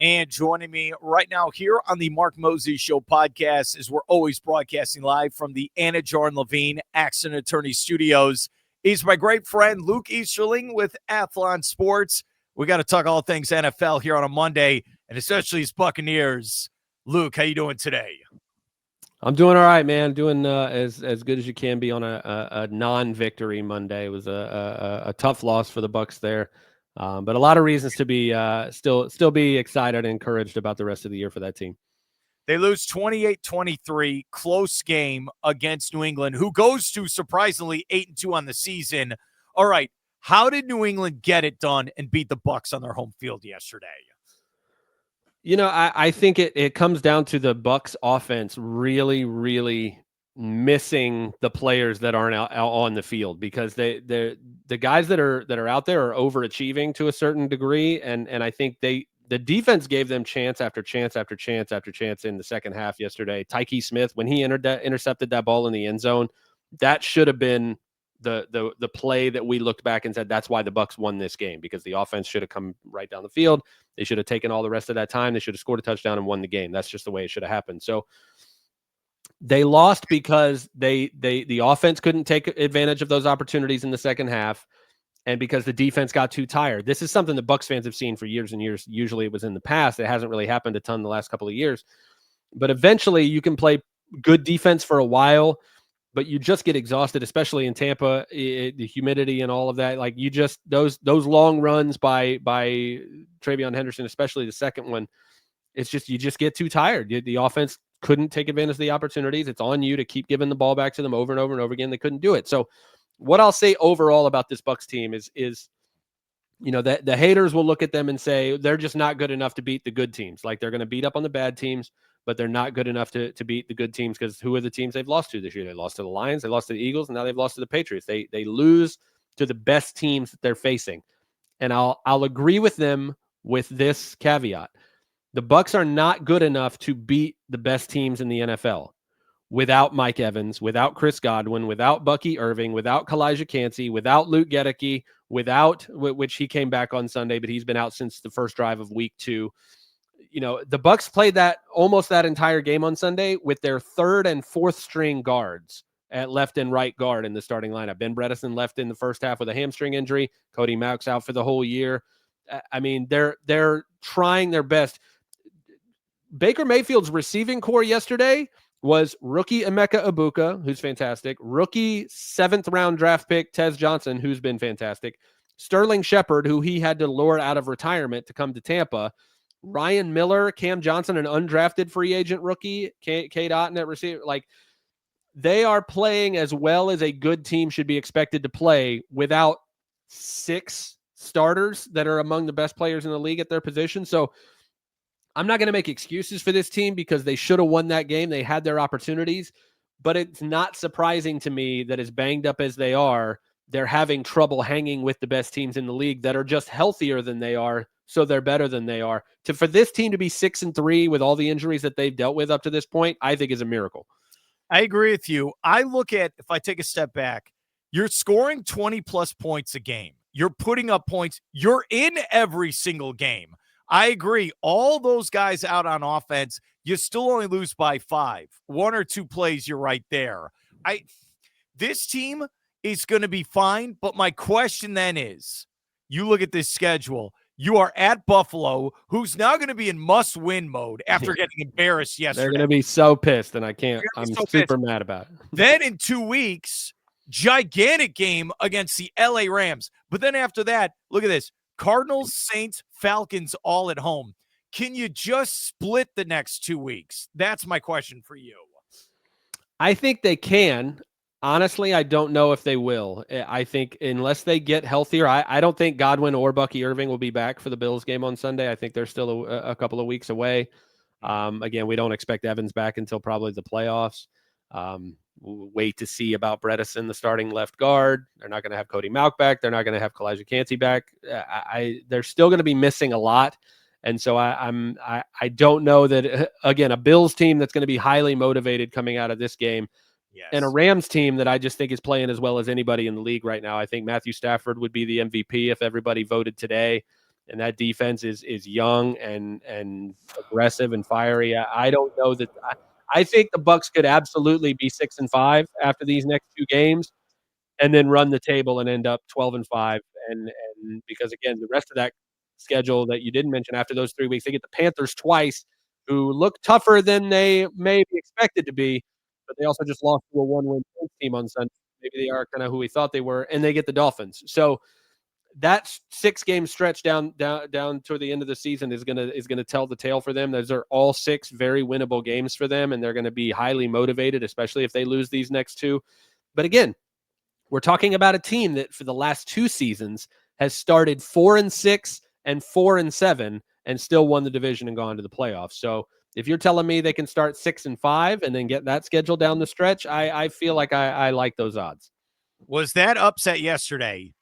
And joining me right now here on the Mark Mosey Show podcast is we're always broadcasting live from the Anidjar and Levine Accident Attorney Studios. He's my great friend, Luke Easterling with Athlon Sports. We got to talk all things NFL here on a Monday, and especially his Buccaneers. Luke, how you doing today? I'm doing all right, man. Doing as good as you can be on a non-victory Monday. It was a tough loss for the Bucs there, but a lot of reasons to be still be excited and encouraged about the rest of the year for that team. They lose 28-23, close game against New England, who goes to surprisingly 8-2 on the season. All right, how did New England get it done and beat the Bucs on their home field yesterday? You know, I think it comes down to the Bucs offense really missing the players that aren't out on the field, because the guys that are out there are overachieving to a certain degree, and I think the defense gave them chance after chance after chance after chance in the second half yesterday. Tyke Smith, when he intercepted that ball in the end zone, that should have been the play that we looked back and said that's why the Bucs won this game, because the offense should have come right down the field. They should have taken all the rest of that time. They should have scored a touchdown and won the game. That's just the way it should have happened. So they lost because the offense couldn't take advantage of those opportunities in the second half, and because the defense got too tired. This is something the Bucs fans have seen for years and years. Usually it was in the past. It hasn't really happened a ton the last couple of years. But eventually you can play good defense for a while, but you just get exhausted, especially in Tampa, the humidity and all of that. Like, you just those long runs by Travion Henderson, especially the second one, it's just you just get too tired. The offense couldn't take advantage of the opportunities. It's on you to keep giving the ball back to them over and over and over again. They couldn't do it. So what I'll say overall about this Bucs team is you know, that the haters will look at them and say they're just not good enough to beat the good teams. Like, they're going to beat up on the bad teams, but they're not good enough to beat the good teams, because who are the teams they've lost to this year? They lost to the Lions, they lost to the Eagles, and now they've lost to the Patriots. They lose to the best teams that they're facing. And I'll agree with them with this caveat. The Bucs are not good enough to beat the best teams in the NFL without Mike Evans, without Chris Godwin, without Bucky Irving, without Kalijah Kancey, without Luke Gedeke, without which he came back on Sunday, but he's been out since the first drive of week 2. You know, the Bucs played almost that entire game on Sunday with their third and fourth string guards at left and right guard in the starting lineup. Ben Bredesen left in the first half with a hamstring injury. Cody Mauch's out for the whole year. I mean, they're trying their best. Baker Mayfield's receiving core yesterday was rookie Emeka Egbuka, who's fantastic, rookie 7th round draft pick Tez Johnson, who's been fantastic, Sterling Shepard, who he had to lure out of retirement to come to Tampa, Ryan Miller, Cam Johnson, an undrafted free agent rookie, Cade Otton at receiver. Like, they are playing as well as a good team should be expected to play without 6 starters that are among the best players in the league at their position. So I'm not going to make excuses for this team, because they should have won that game. They had their opportunities, but it's not surprising to me that, as banged up as they are, they're having trouble hanging with the best teams in the league that are just healthier than they are, so they're better than they are. For this team to be 6-3 with all the injuries that they've dealt with up to this point, I think is a miracle. I agree with you. I look at, if I take a step back, you're scoring 20-plus points a game. You're putting up points. You're in every single game. I agree. All those guys out on offense, you still only lose by 5. 1 or 2 plays, you're right there. This team is going to be fine, but my question then is, you look at this schedule, you are at Buffalo, who's now going to be in must-win mode after getting embarrassed yesterday. They're going to be so pissed, and I'm so super mad about it. Then in 2 weeks, gigantic game against the LA Rams. But then after that, look at this. Cardinals, Saints, Falcons, all at home. Can you just split the next 2 weeks? That's my question for you. I think they can. Honestly, I don't know if they will. I think unless they get healthier, I don't think Godwin or Bucky Irving will be back for the Bills game on Sunday. I think they're still a couple of weeks away. Again, we don't expect Evans back until probably the playoffs. We'll wait to see about Bredesen, the starting left guard. They're not going to have Cody Mauch back. They're not going to have Kalijah Kancey back. They're still going to be missing a lot. And so I don't know that, again, a Bills team that's going to be highly motivated coming out of this game. Yes. And a Rams team that I just think is playing as well as anybody in the league right now. I think Matthew Stafford would be the MVP if everybody voted today. and that defense is young and aggressive and fiery. I don't know that. I think the Bucs could absolutely be 6-5 after these next 2 games, and then run the table and end up 12-5. And because again, the rest of that schedule that you didn't mention after those 3 weeks, they get the Panthers twice, who look tougher than they may be expected to be, but they also just lost to a 1-win team on Sunday. Maybe they are kind of who we thought they were, and they get the Dolphins. So that 6-game stretch down toward the end of the season is gonna tell the tale for them. Those are all 6 very winnable games for them, and they're gonna be highly motivated, especially if they lose these next 2. But again, we're talking about a team that for the last 2 seasons has started 4-6 and 4-7 and still won the division and gone to the playoffs. So if you're telling me they can start 6-5 and then get that schedule down the stretch, I feel like I like those odds. Was that upset yesterday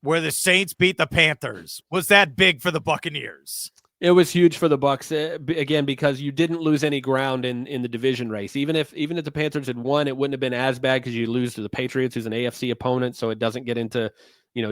where the Saints beat the Panthers? Was that big for the Buccaneers? It was huge for the Bucs again because you didn't lose any ground in the division race. Even if the Panthers had won, it wouldn't have been as bad because you lose to the Patriots, who's an AFC opponent, so it doesn't get into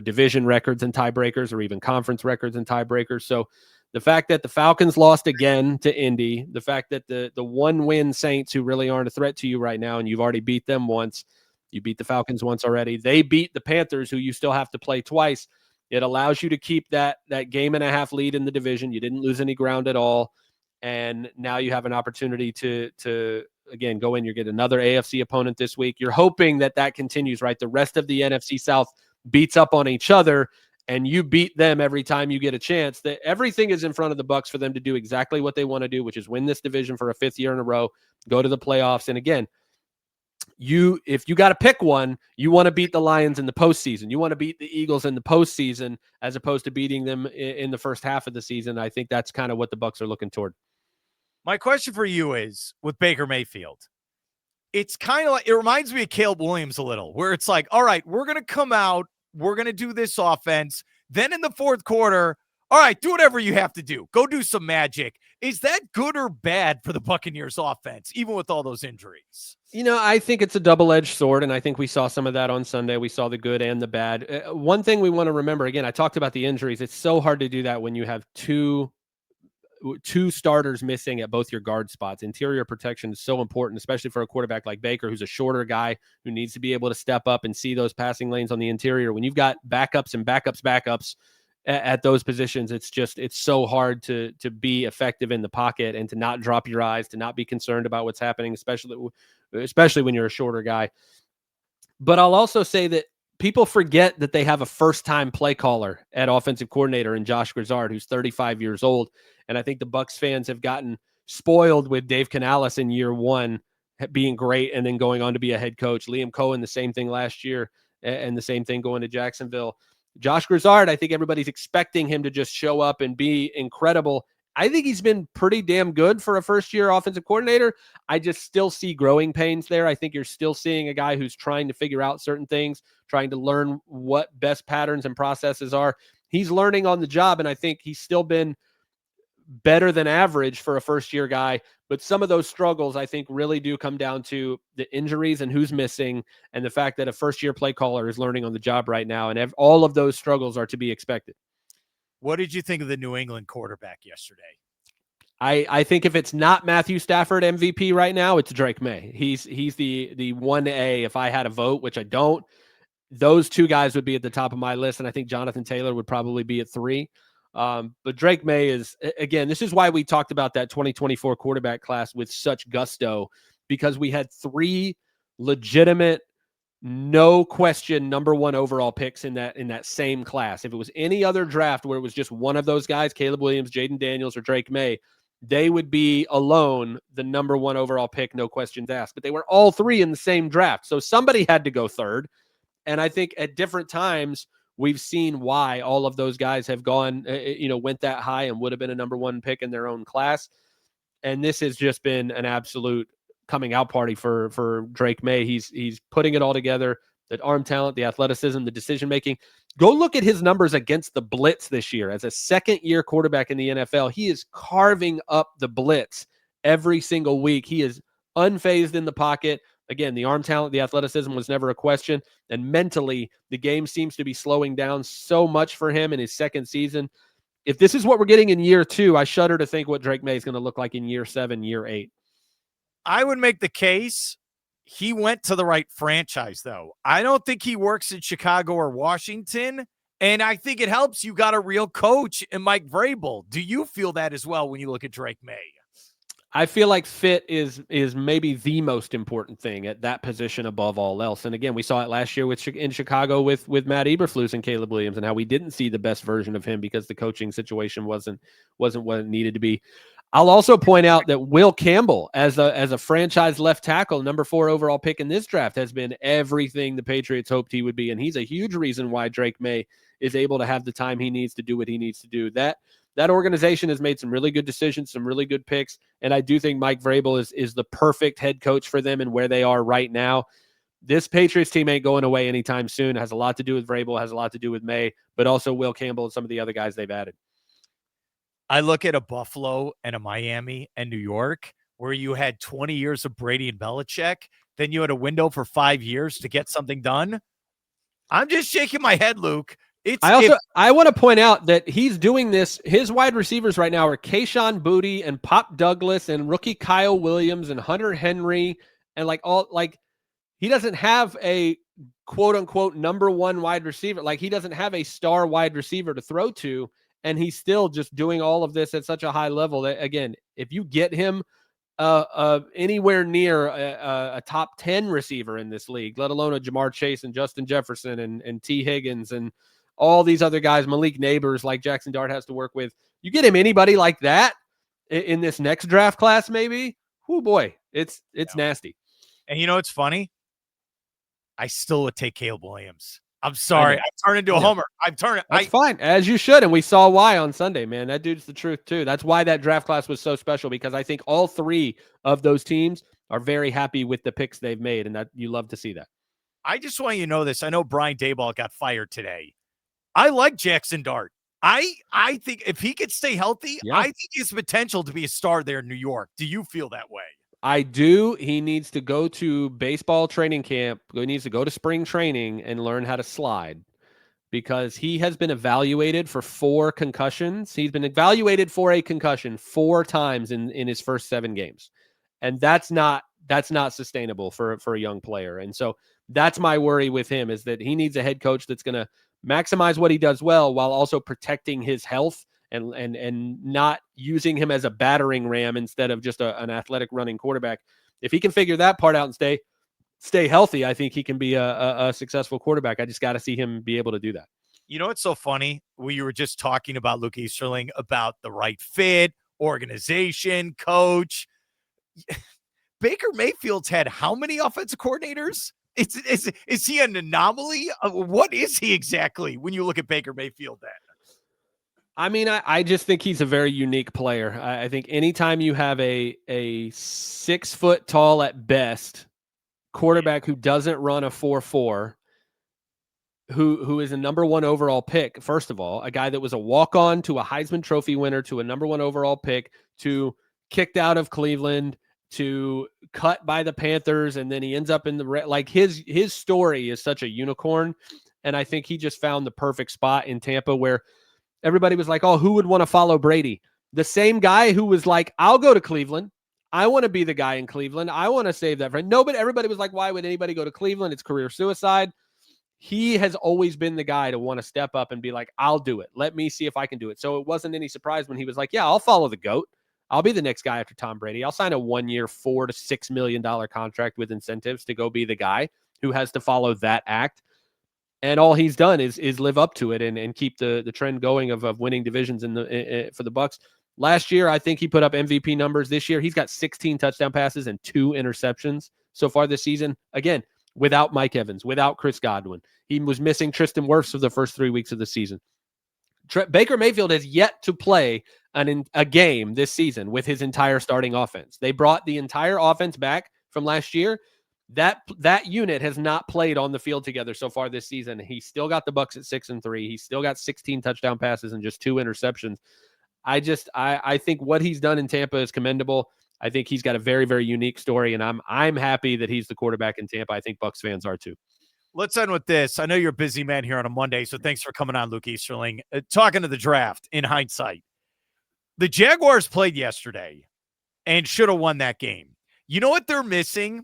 division records and tiebreakers or even conference records and tiebreakers. So the fact that the Falcons lost again to Indy, the fact that the 1-win Saints, who really aren't a threat to you right now, and you've already beat them once, you beat the Falcons once already. They beat the Panthers, who you still have to play twice. It allows you to keep that game and a half lead in the division. You didn't lose any ground at all. And now you have an opportunity to again, go in. You get another AFC opponent this week. You're hoping that continues, right? The rest of the NFC South beats up on each other, and you beat them every time you get a chance. That everything is in front of the Bucs for them to do exactly what they want to do, which is win this division for a 5th year in a row, go to the playoffs. And again, if you got to pick one, you want to beat the Lions in the postseason. You want to beat the Eagles in the postseason as opposed to beating them in the first half of the season. I think that's kind of what the Bucs are looking toward. My question for you is with Baker Mayfield. It's kind of like, it reminds me of Caleb Williams a little, where it's like, all right, we're going to come out, we're going to do this offense. Then in the 4th quarter, all right, do whatever you have to do. Go do some magic. Is that good or bad for the Buccaneers offense, even with all those injuries? I think it's a double-edged sword, and I think we saw some of that on Sunday. We saw the good and the bad. One thing we want to remember, again, I talked about the injuries. It's so hard to do that when you have two starters missing at both your guard spots. Interior protection is so important, especially for a quarterback like Baker, who's a shorter guy who needs to be able to step up and see those passing lanes on the interior. When you've got backups and backups at those positions, it's so hard to be effective in the pocket and to not drop your eyes, to not be concerned about what's happening, especially when you're a shorter guy. But I'll also say that people forget that they have a first-time play caller at offensive coordinator in Josh Grizzard, who's 35 years old. And I think the Bucs fans have gotten spoiled with Dave Canales in year 1 being great and then going on to be a head coach. Liam Cohen, the same thing last year, and the same thing going to Jacksonville. Josh Grizzard, I think everybody's expecting him to just show up and be incredible. I think he's been pretty damn good for a first-year offensive coordinator. I just still see growing pains there. I think you're still seeing a guy who's trying to figure out certain things, trying to learn what best patterns and processes are. He's learning on the job, and I think he's still been better than average for a first-year guy. But some of those struggles, I think, really do come down to the injuries and who's missing and the fact that a first-year play caller is learning on the job right now, and all of those struggles are to be expected. What did you think of the New England quarterback yesterday? I think if it's not Matthew Stafford MVP right now, it's Drake May. He's the 1A. If I had a vote, which I don't, those 2 guys would be at the top of my list, and I think Jonathan Taylor would probably be at 3. But Drake May is, again, this is why we talked about that 2024 quarterback class with such gusto, because we had 3 legitimate, no question number 1 overall picks in that same class. If it was any other draft where it was just one of those guys, Caleb Williams, Jaden Daniels, or Drake May, they would be alone the number 1 overall pick, no questions asked. But they were all 3 in the same draft. So somebody had to go third. And I think at different times, we've seen why all of those guys have gone, went that high and would have been a number 1 pick in their own class. And this has just been an absolute coming out party for Drake May. He's putting it all together, the arm talent, the athleticism, the decision-making. Go look at his numbers against the blitz this year. As a second-year quarterback in the NFL, he is carving up the blitz every single week. He is unfazed in the pocket. Again, the arm talent, the athleticism was never a question. And mentally, the game seems to be slowing down so much for him in his second season. if this is what we're getting in year 2, I shudder to think what Drake May is going to look like in year 7, year 8. I would make the case he went to the right franchise, though. I don't think he works in Chicago or Washington, and I think it helps you got a real coach in Mike Vrabel. Do you feel that as well when you look at Drake May? I feel like fit is maybe the most important thing at that position above all else. And again, we saw it last year in Chicago with Matt Eberflus and Caleb Williams, and how we didn't see the best version of him because the coaching situation wasn't what it needed to be. I'll also point out that Will Campbell, as a franchise left tackle, number 4 overall pick in this draft, has been everything the Patriots hoped he would be, and he's a huge reason why Drake May is able to have the time he needs to do what he needs to do. That organization has made some really good decisions, some really good picks, and I do think Mike Vrabel is the perfect head coach for them and where they are right now. This Patriots team ain't going away anytime soon. It has a lot to do with Vrabel, has a lot to do with May, but also Will Campbell and some of the other guys they've added. I look at a Buffalo and a Miami and New York where you had 20 years of Brady and Belichick, then you had a window for 5 years to get something done. I'm just shaking my head, Luke. I want to point out that he's doing this. His wide receivers right now are Kayshon Boutte and Pop Douglas and rookie Kyle Williams and Hunter Henry, and he doesn't have a quote unquote number 1 wide receiver. Like, he doesn't have a star wide receiver to throw to, and he's still just doing all of this at such a high level that, again, if you get him anywhere near a top 10 receiver in this league, let alone a Jamar Chase and Justin Jefferson and T. Higgins and all these other guys, Malik Neighbors, like Jackson Dart has to work with. You get him anybody like that in this next draft class, maybe. Oh boy, it's nasty. And you know what's funny? I still would take Caleb Williams. I'm sorry. I turned into a homer. That's fine, as you should. And we saw why on Sunday, man. That dude's the truth too. That's why that draft class was so special, because I think all 3 of those teams are very happy with the picks they've made, and that you love to see that. I just want you to know this. I know Brian Daboll got fired today. I like Jackson Dart. I think if he could stay healthy, I think he has potential to be a star there in New York. Do you feel that way? I do. He needs to go to baseball training camp. He needs to go to spring training and learn how to slide, because he has been evaluated for 4 concussions. He's been evaluated for a concussion 4 times in his first 7 games. And that's not sustainable for a young player. And so that's my worry with him, is that he needs a head coach that's going to maximize what he does well while also protecting his health and not using him as a battering ram instead of just an athletic running quarterback. If he can figure that part out and stay healthy, I think he can be a successful quarterback. I just got to see him be able to do that. You know what's so funny? We were just talking about Luke Easterling, about the right fit, organization, coach. Baker Mayfield's had how many offensive coordinators? Is he an anomaly? What is he exactly when you look at Baker Mayfield then? I mean, I just think he's a very unique player. I think anytime you have a 6 foot tall at best quarterback who doesn't run a 4.4, who is a number 1 overall pick, first of all, a guy that was a walk-on to a Heisman Trophy winner to a number 1 overall pick to kicked out of Cleveland to cut by the Panthers, and then he ends up in the his story is such a unicorn, and I think he just found the perfect spot in Tampa where everybody was like, oh, who would want to follow Brady? The same guy who was like, I'll go to Cleveland. I want to be the guy in Cleveland. I want to save that friend. Everybody was like, why would anybody go to Cleveland? It's career suicide. He has always been the guy to want to step up and be like, I'll do it. Let me see if I can do it. So it wasn't any surprise when he was like, yeah, I'll follow the GOAT. I'll be the next guy after Tom Brady. I'll sign a 1-year, $4 to $6 million contract with incentives to go be the guy who has to follow that act. And all he's done is live up to it and keep the trend going of winning divisions for the Bucs. Last year, I think he put up MVP numbers. This year, he's got 16 touchdown passes and 2 interceptions so far this season. Again, without Mike Evans, without Chris Godwin. He was missing Tristan Wirfs for the first 3 weeks of the season. Baker Mayfield has yet to play a game this season with his entire starting offense. They brought the entire offense back from last year. That unit has not played on the field together so far this season. He still got the Bucs at 6-3. He's still got 16 touchdown passes and just 2 interceptions. I think what he's done in Tampa is commendable. I think he's got a very, very unique story, and I'm happy that he's the quarterback in Tampa. I think Bucs fans are too. let's end with this. I know you're a busy man here on a Monday, so thanks for coming on, Luke Easterling. Talking to the draft in hindsight, the Jaguars played yesterday and should have won that game. You know what they're missing?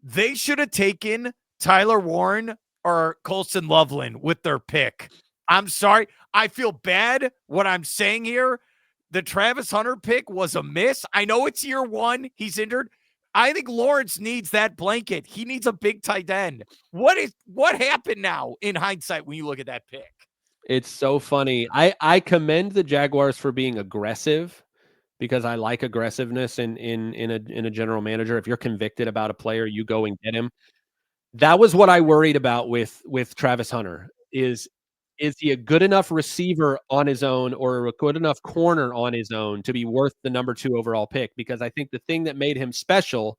They should have taken Tyler Warren or Colston Loveland with their pick. I'm sorry. I feel bad what I'm saying here. The Travis Hunter pick was a miss. I know it's year one. He's injured. I think Lawrence needs that blanket. He needs a big tight end. What happened now in hindsight when you look at that pick? It's so funny. I commend the Jaguars for being aggressive because I like aggressiveness in a general manager. If you're convicted about a player, you go and get him. That was what I worried about with Travis Hunter. Is he a good enough receiver on his own or a good enough corner on his own to be worth the number 2 overall pick? Because I think the thing that made him special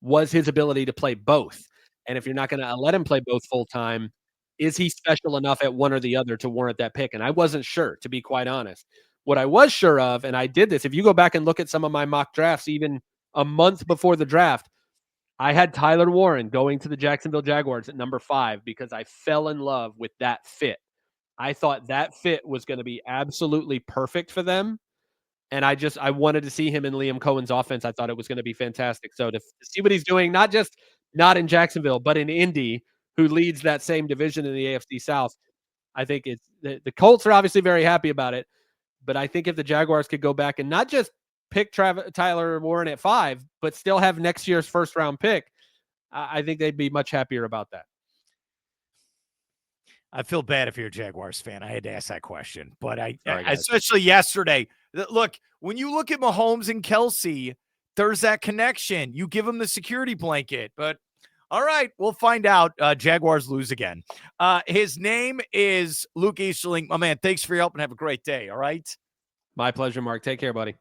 was his ability to play both. And if you're not going to let him play both full time, is he special enough at one or the other to warrant that pick? And I wasn't sure, to be quite honest. What I was sure of, and I did this, if you go back and look at some of my mock drafts, even a month before the draft, I had Tyler Warren going to the Jacksonville Jaguars at number 5 because I fell in love with that fit. I thought that fit was going to be absolutely perfect for them. And I wanted to see him in Liam Cohen's offense. I thought it was going to be fantastic. So to see what he's doing, not in Jacksonville, but in Indy, who leads that same division in the AFC South, I think it's the Colts are obviously very happy about it. But I think if the Jaguars could go back and not just pick Tyler Warren at 5, but still have next year's first round pick, I think they'd be much happier about that. I feel bad if you're a Jaguars fan. I had to ask that question, but especially yesterday. Look, when you look at Mahomes and Kelsey, there's that connection. You give them the security blanket, but all right, we'll find out. Jaguars lose again. His name is Luke Easterling. My man, thanks for your help and have a great day. All right. My pleasure, Mark. Take care, buddy.